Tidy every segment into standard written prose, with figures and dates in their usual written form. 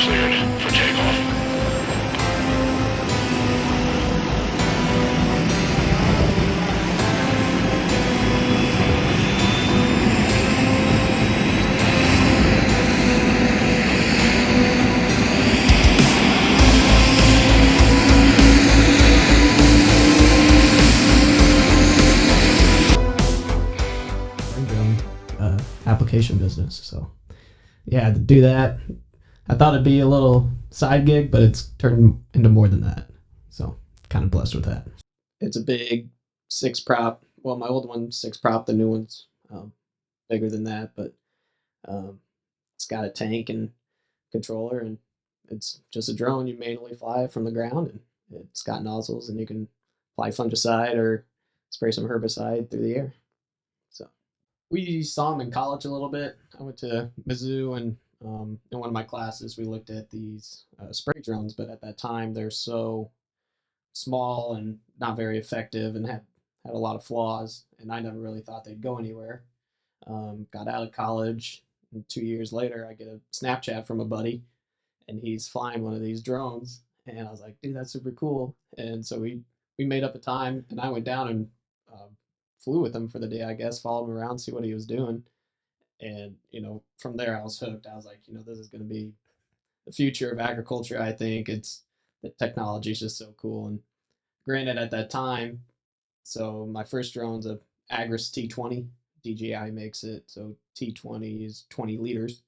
cleared for takeoff. Drone application business. So yeah, to do that, I thought it'd be a little side gig, but it's turned into more than that. So kind of blessed with that. It's a big six prop. Well, my old one's six prop. The new one's bigger than that, but um, it's got a tank and controller, and it's just a drone. You manually fly it from the ground, and it's got nozzles, and you can apply fungicide or spray some herbicide through the air. So we saw them in college a little bit. I went to Mizzou, and in one of my classes, we looked at these spray drones, but at that time, they're so small and not very effective and had a lot of flaws. And I never really thought they'd go anywhere. Got out of college, and 2 years later, I get a Snapchat from a buddy, and he's flying one of these drones. And I was like, dude, that's super cool. And so we made up a time, and I went down and flew with him for the day, I guess, followed him around, see what he was doing. And, from there, I was hooked. I was like, this is going to be the future of agriculture. I think the technology is just so cool. And granted, at that time, so my first drone's a Agris T20. DJI makes it. So T20 is 20 liters.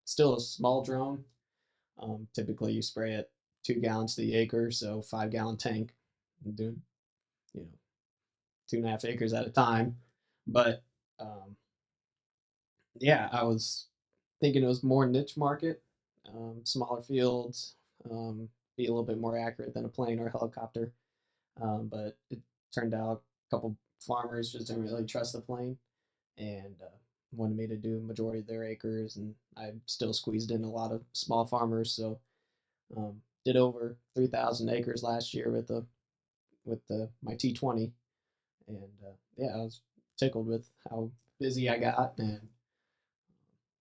Still a small drone. Typically, you spray it 2 gallons to the acre, so 5 gallon tank. I'm doing, you know, 2.5 acres at a time. But um, yeah, I was thinking it was more niche market, smaller fields, be a little bit more accurate than a plane or a helicopter. But it turned out a couple farmers just didn't really trust the plane and wanted me to do a majority of their acres, and I still squeezed in a lot of small farmers. So did over 3,000 acres last year with the my T20, and yeah, I was tickled with how busy I got and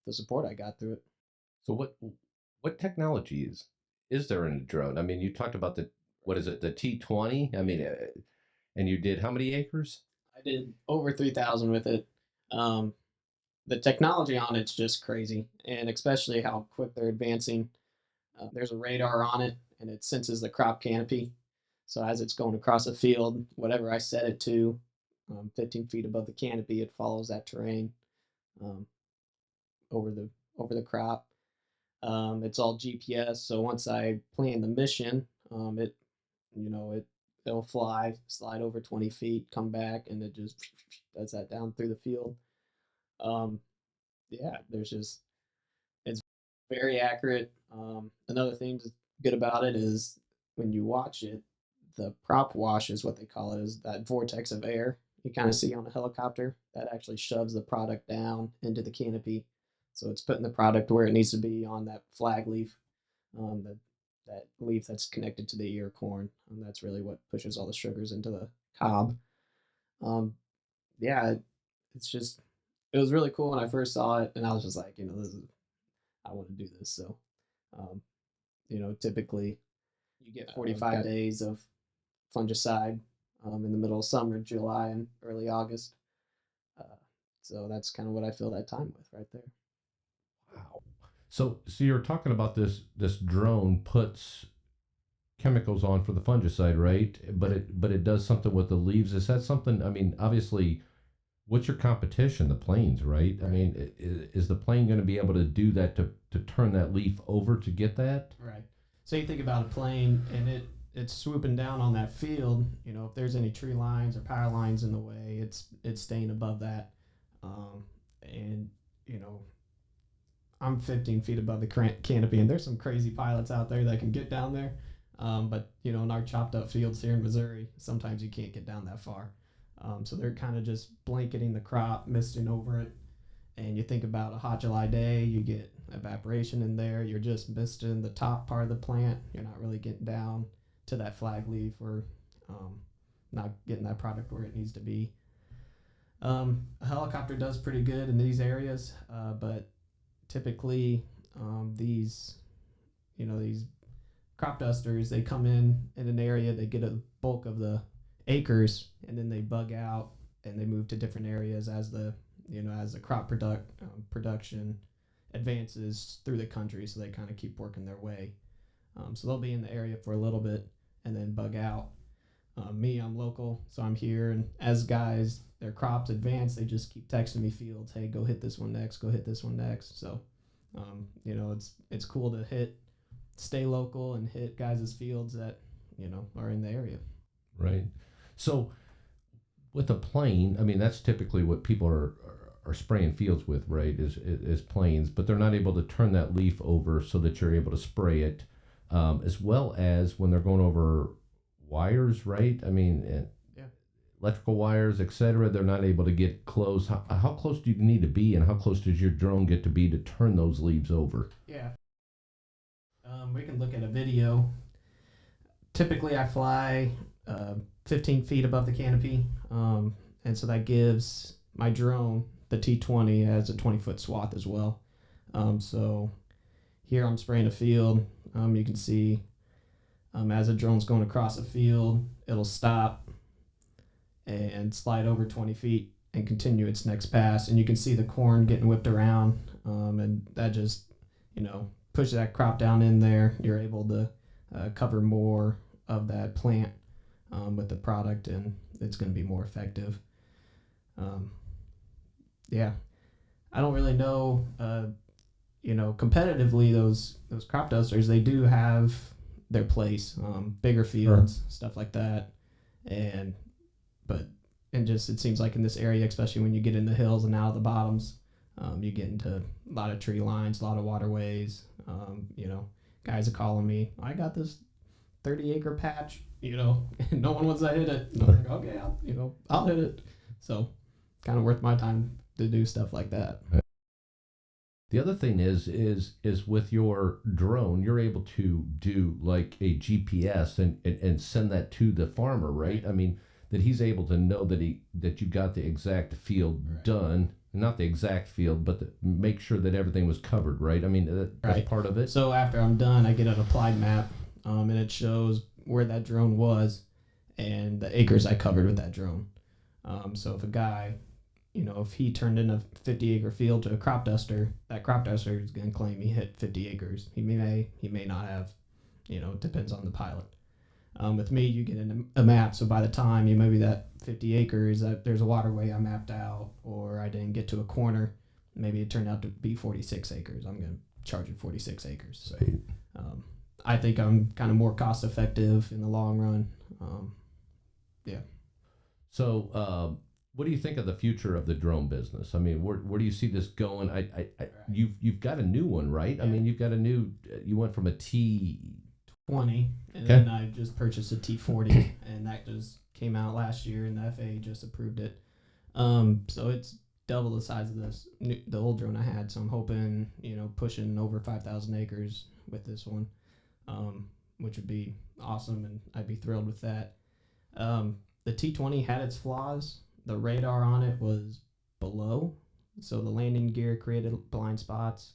the support I got through it. So what technology is there in a drone? I mean, you talked about the what is it, the T20? I mean, and you did how many acres? I did over 3,000 with it. Um, the technology on it's just crazy, and especially how quick they're advancing. There's a radar on it, and it senses the crop canopy. So as it's going across a field, whatever I set it to, 15 feet above the canopy, it follows that terrain um, over the crop. It's all GPS. So once I plan the mission, it'll fly, slide over 20 feet, come back, and it just does that down through the field. Um, yeah, it's very accurate. Another thing that's good about it is when you watch it, the prop wash is what they call it, is that vortex of air you kind of see on a helicopter that actually shoves the product down into the canopy. So it's putting the product where it needs to be on that flag leaf, that leaf that's connected to the ear corn, and that's really what pushes all the sugars into the cob. Um, yeah, it's just it was really cool when I first saw it, and I was just like, this is I want to do this. So, um, typically you get 45 days of fungicide in the middle of summer, July and early August. Uh, so that's kind of what I fill that time with right there. Wow. So you're talking about this drone puts chemicals on for the fungicide, right? But it does something with the leaves. Is that something? I mean, obviously, what's your competition? The planes, right? I Right. mean, is the plane going to be able to do that to turn that leaf over to get that? Right. So you think about a plane, and it's swooping down on that field. If there's any tree lines or power lines in the way, it's staying above that. And you know, I'm 15 feet above the canopy, and there's some crazy pilots out there that can get down there. But in our chopped up fields here in Missouri, sometimes you can't get down that far. So they're kind of just blanketing the crop, misting over it. And you think about a hot July day, you get evaporation in there. You're just misting the top part of the plant. You're not really getting down to that flag leaf, or not getting that product where it needs to be. A helicopter does pretty good in these areas, but typically these these crop dusters, they come in an area, they get a bulk of the acres, and then they bug out and they move to different areas as the crop production advances through the country. So they kind of keep working their way. So they'll be in the area for a little bit and then bug out. I'm local, so I'm here, and as guys, their crops advance, they just keep texting me fields, hey, go hit this one next, go hit this one next. So, it's cool to stay local and hit guys' fields that, are in the area. Right. So with a plane, I mean, that's typically what people are spraying fields with, right? Is planes, but they're not able to turn that leaf over so that you're able to spray it, as well as when they're going over wires, right? I mean, Yeah. electrical wires, etc. They're not able to get close. How close do you need to be, and how close does your drone get to be to turn those leaves over? Yeah. We can look at a video. Typically, I fly 15 feet above the canopy, and so that gives my drone, the T20, has a 20-foot swath as well. So here I'm spraying a field. You can see as a drone's going across a field, it'll stop and slide over 20 feet and continue its next pass. And you can see the corn getting whipped around, and that just, pushes that crop down in there. You're able to cover more of that plant with the product, and it's going to be more effective. Yeah, I don't really know. Competitively, those crop dusters, they do have their place, bigger fields, stuff like that, and just it seems like in this area, especially when you get in the hills and out of the bottoms, you get into a lot of tree lines, a lot of waterways. Guys are calling me, I got this 30-acre patch, and no one wants to hit it. And I'm like, okay, I'll hit it. So, kind of worth my time to do stuff like that. The other thing is with your drone, you're able to do like a GPS and send that to the farmer, right? I mean, that he's able to know that you got the exact field done, not the exact field, but make sure that everything was covered, right? I mean, that's part of it. So after I'm done, I get an applied map, and it shows where that drone was and the acres I covered with that drone. So if a guy, if he turned in a 50-acre field to a crop duster, that crop duster is going to claim he hit 50 acres. He may not have, it depends on the pilot. With me, you get a map, so by the time maybe that 50 acres, there's a waterway I mapped out, or I didn't get to a corner, maybe it turned out to be 46 acres. I'm going to charge you 46 acres. So, I think I'm kind of more cost effective in the long run. Yeah. So, what do you think of the future of the drone business? I mean, where do you see this going? You've got a new one, right? Yeah. I mean, you went from a T20, and then I just purchased a T40, and that just came out last year, and the FAA just approved it. So it's double the size of the old drone I had. So I'm hoping, pushing over 5,000 acres with this one, which would be awesome, and I'd be thrilled with that. The T20 had its flaws. The radar on it was below, so the landing gear created blind spots.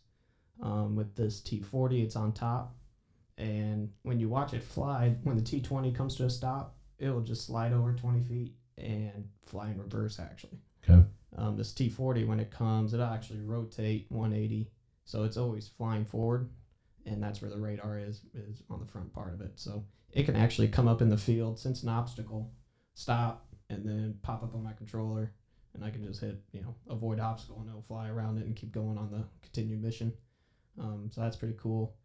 With this T40, it's on top, and when you watch it fly, when the T20 comes to a stop, it'll just slide over 20 feet and fly in reverse, actually. Okay. This T40, when it comes, it'll actually rotate 180, so it's always flying forward, and that's where the radar is on the front part of it. So it can actually come up in the field, sense an obstacle, stop, and then pop up on my controller, and I can just hit, avoid obstacle, and it'll fly around it and keep going on the continued mission. So that's pretty cool.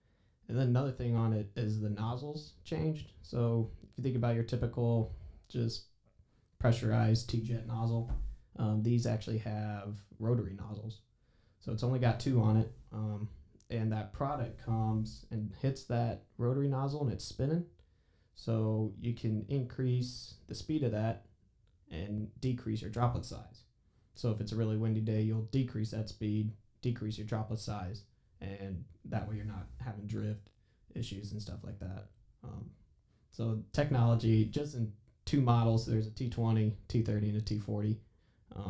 And then another thing on it is the nozzles changed. So if you think about your typical just pressurized T-jet nozzle, these actually have rotary nozzles. So it's only got 2 on it, and that product comes and hits that rotary nozzle, and it's spinning. So you can increase the speed of that and decrease your droplet size. So if it's a really windy day, you'll decrease that speed, decrease your droplet size, and that way you're not having drift issues and stuff like that. So technology, just in 2 models, there's a T20, T30, and a T40.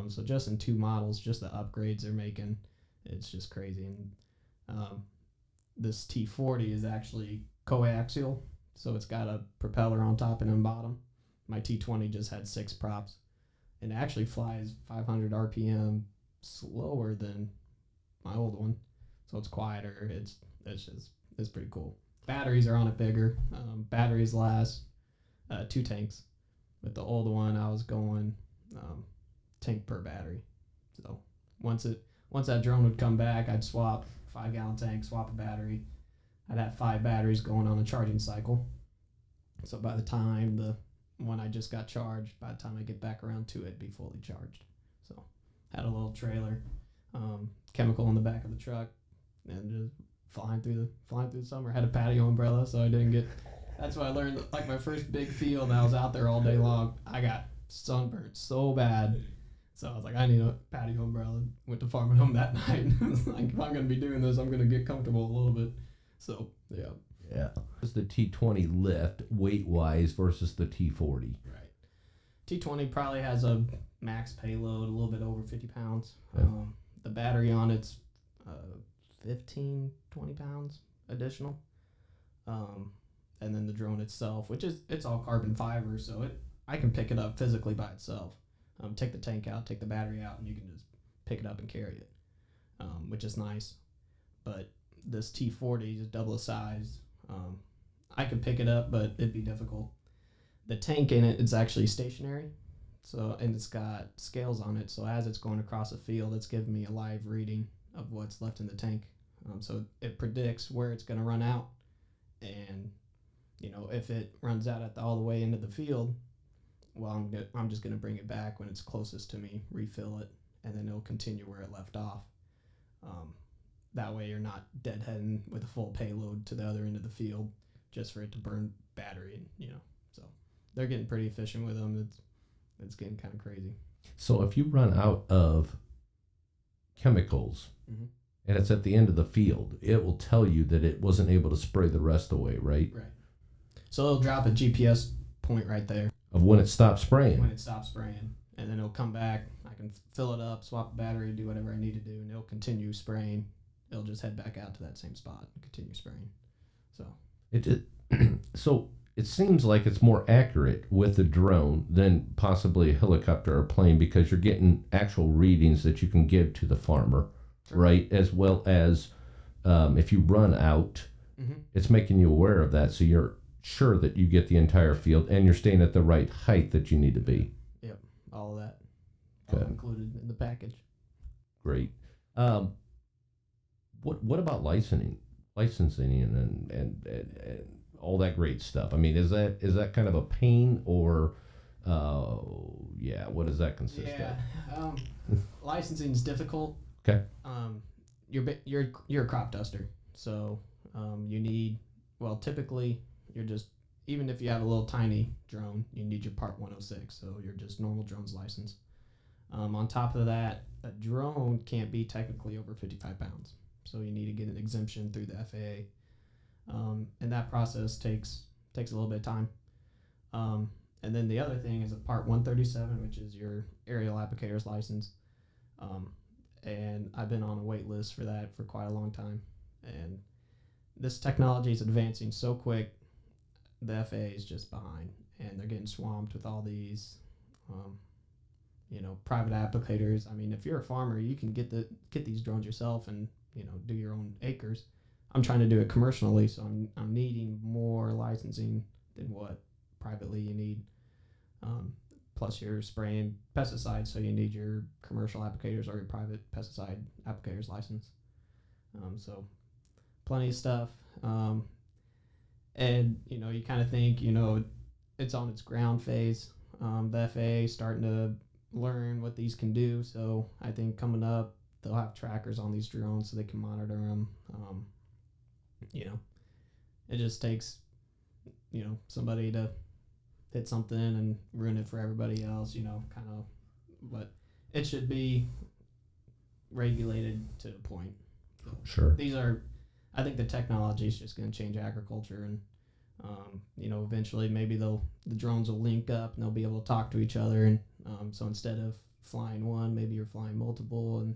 So just in 2 models, just the upgrades they're making, it's just crazy. And this T40 is actually coaxial, so it's got a propeller on top and on bottom. My T20 just had 6 props, and it actually flies 500 RPM slower than my old one, so it's quieter. It's pretty cool. Batteries are on it bigger. Batteries last 2 tanks. With the old one, I was going tank per battery. So once that drone would come back, I'd swap 5-gallon tank, swap a battery. I'd have 5 batteries going on a charging cycle. So by the time the one I just got charged, by the time I get back around to it, it'd be fully charged. So had a little trailer, chemical in the back of the truck, and just flying through the summer. Had a patio umbrella, so I didn't get. That's what I learned. Like my first big field, and I was out there all day long. I got sunburned so bad, so I was like, I need a patio umbrella. Went to Farm and Home that night. Like, if I'm gonna be doing this, I'm gonna get comfortable a little bit. So yeah. Yeah. What's the T20 lift weight wise versus the T40? Right. T20 probably has a max payload a little bit over 50 pounds. Yeah. The battery on it's 15, 20 pounds additional. And then the drone itself, it's all carbon fiber, so I can pick it up physically by itself. Take the tank out, take the battery out, and you can just pick it up and carry it, which is nice. But this T40 is double the size. I could pick it up, but it'd be difficult. The tank in it is actually stationary, and it's got scales on it. So as it's going across a field, it's giving me a live reading of what's left in the tank. So it predicts where it's going to run out, and if it runs out all the way into the field, well, I'm just going to bring it back when it's closest to me, refill it, and then it'll continue where it left off. That way you're not deadheading with a full payload to the other end of the field just for it to burn battery, So they're getting pretty efficient with them. It's getting kind of crazy. So if you run out of chemicals and it's at the end of the field, it will tell you that it wasn't able to spray the rest away, right? Right. So it'll drop a GPS point right there. Of when it stops spraying. When it stops spraying. And then it'll come back. I can fill it up, swap the battery, do whatever I need to do, and it'll continue spraying. It'll just head back out to that same spot and continue spraying. So it seems like it's more accurate with a drone than possibly a helicopter or plane, because you're getting actual readings that you can give to the farmer, sure, right? As well as if you run out, it's making you aware of that, so you're sure that you get the entire field and you're staying at the right height that you need to be. Yep, all of that. All included in the package. Great. What about licensing and all that great stuff? I mean, is that kind of a pain, or what does that consist of? Licensing is difficult. Okay. You're a crop duster, so you need, typically you're just, even if you have a little tiny drone, you need your Part 106, so you're just normal drones license. On top of that, a drone can't be technically over 55 pounds. So you need to get an exemption through the FAA. And that process takes a little bit of time. And then the other thing is a Part 137, which is your aerial applicator's license. And I've been on a wait list for that for quite a long time. And this technology is advancing so quick, the FAA is just behind. And they're getting swamped with all these private applicators. I mean, if you're a farmer, you can get these drones yourself and do your own acres. I'm trying to do it commercially, so I'm needing more licensing than what privately you need. Plus you're spraying pesticides, so you need your commercial applicators or your private pesticide applicators license. So plenty of stuff. And you kind of think it's on its ground phase. The FAA is starting to learn what these can do, so I think coming up they'll have trackers on these drones so they can monitor them. It just takes somebody to hit something and ruin it for everybody else, kind of. But it should be regulated to a point. So sure. I think the technology is just going to change agriculture, and eventually maybe the drones will link up and they'll be able to talk to each other, and so instead of flying one, maybe you're flying multiple, and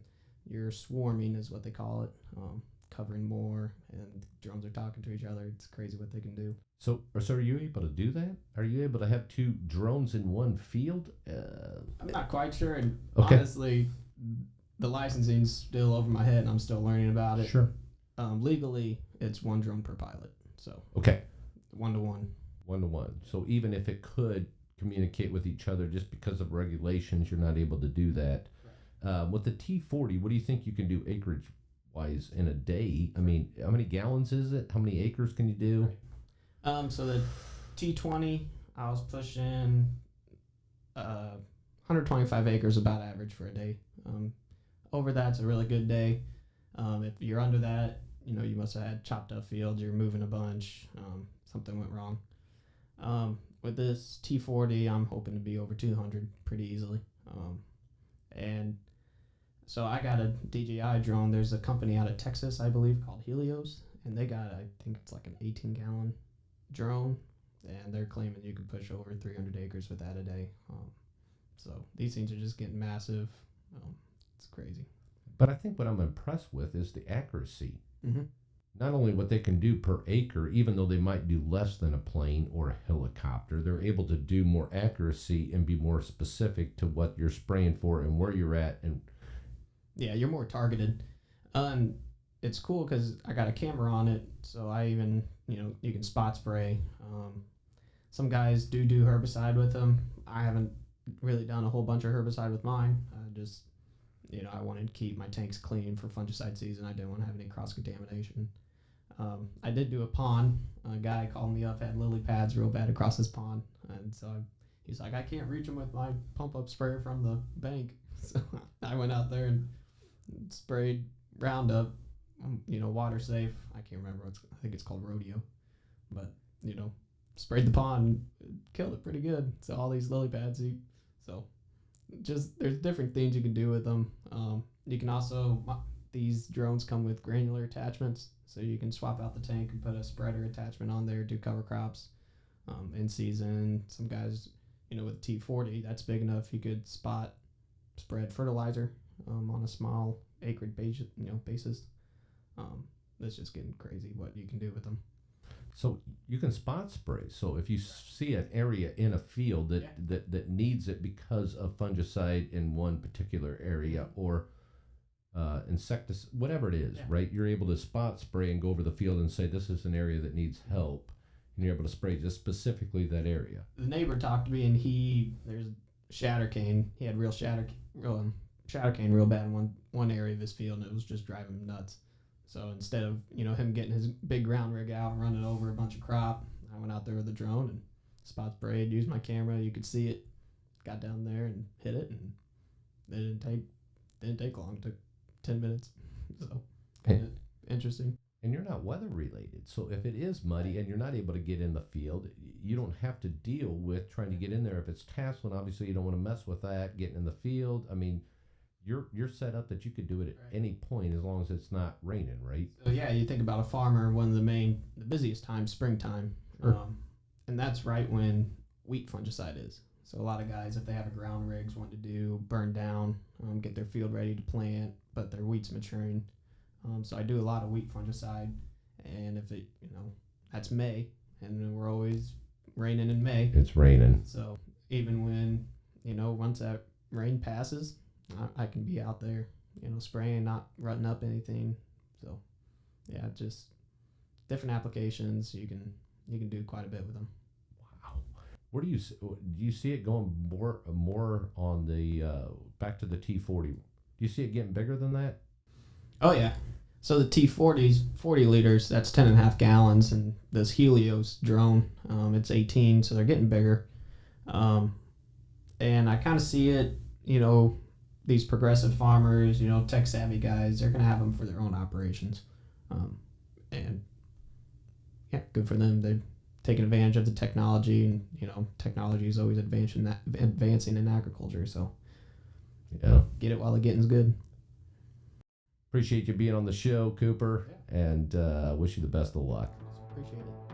you're swarming is what they call it. covering more, and drones are talking to each other. It's crazy what they can do. So are you able to do that? Are you able to have two drones in one field? I'm not quite sure, and Okay. honestly, the licensing's still over my head, and I'm still learning about it. Sure. Legally, it's one drone per pilot, so Okay. 1-to-1. 1-to-1. So even if it could communicate with each other, just because of regulations, you're not able to do that. With the T40, what do you think you can do acreage wise in a day? I mean, how many gallons is it? How many acres can you do? So the T20, I was pushing 125 acres about average for a day. Over that's a really good day. If you're under that, you must have had chopped up fields. You're moving a bunch. Something went wrong. With this T40, I'm hoping to be over 200 pretty easily. And so I got a DJI drone. There's a company out of Texas, I believe, called Helios, and they got, I think it's like an 18-gallon drone, and they're claiming you can push over 300 acres with that a day. So these things are just getting massive. It's crazy. But I think what I'm impressed with is the accuracy. Mm-hmm. Not only what they can do per acre, even though they might do less than a plane or a helicopter, they're able to do more accuracy and be more specific to what you're spraying for and where you're at. And yeah, you're more targeted. It's cool because I got a camera on it, so I even, you can spot spray. Some guys do herbicide with them. I haven't really done a whole bunch of herbicide with mine. I just, I wanted to keep my tanks clean for fungicide season. I didn't want to have any cross contamination. I did do a pond. A guy called me up, had lily pads real bad across his pond, and so he's like, I can't reach them with my pump up sprayer from the bank. So I went out there and sprayed Roundup, water safe. I can't remember I think it's called Rodeo, but sprayed the pond, killed it pretty good. So all these lily pads, there's different things you can do with them. You can also, these drones come with granular attachments, so you can swap out the tank and put a spreader attachment on there, do cover crops in season. Some guys, with T40, that's big enough you could spread fertilizer on a small acreage basis. That's just getting crazy what you can do with them. so you can spot spray. So if you see an area in a field that needs it because of fungicide in one particular area or insecticide, whatever it is, right? You're able to spot spray and go over the field and say, this is an area that needs help. And you're able to spray just specifically that area. The neighbor talked to me, and there's shatter cane. He had real shatter cane real bad in one area of his field, and it was just driving him nuts. So instead of him getting his big ground rig out and running over a bunch of crop, I went out there with a drone and spot sprayed, used my camera. You could see it. Got down there and hit it, and it didn't take long. It took 10 minutes. So interesting. And you're not weather related. So if it is muddy and you're not able to get in the field, you don't have to deal with trying to get in there. If it's tasseling, obviously you don't want to mess with that, getting in the field. I mean, you're set up that you could do it at any point as long as it's not raining, right? So yeah, you think about a farmer, one of the busiest times, springtime. Sure. And that's right when wheat fungicide is. So a lot of guys, if they have a ground rigs, want to do burn down, get their field ready to plant, but their wheat's maturing. So I do a lot of wheat fungicide, and if it, that's May, and we're always raining in May. It's raining. So even when, once that rain passes, I can be out there, spraying, not rutting up anything. So yeah, just different applications. You can do quite a bit with them. Wow. Where do you see it going more on the back to the T40? Do you see it getting bigger than that? Oh yeah. So the T40's 40 liters, that's 10.5 gallons, and this Helios drone, it's 18, so they're getting bigger. And I kind of see it, these progressive farmers, tech savvy guys, they're going to have them for their own operations. And yeah, good for them. They're taking advantage of the technology, and, technology is always advancing in agriculture. So yeah, get it while the getting's good. Appreciate you being on the show, Cooper, and wish you the best of luck. Appreciate it.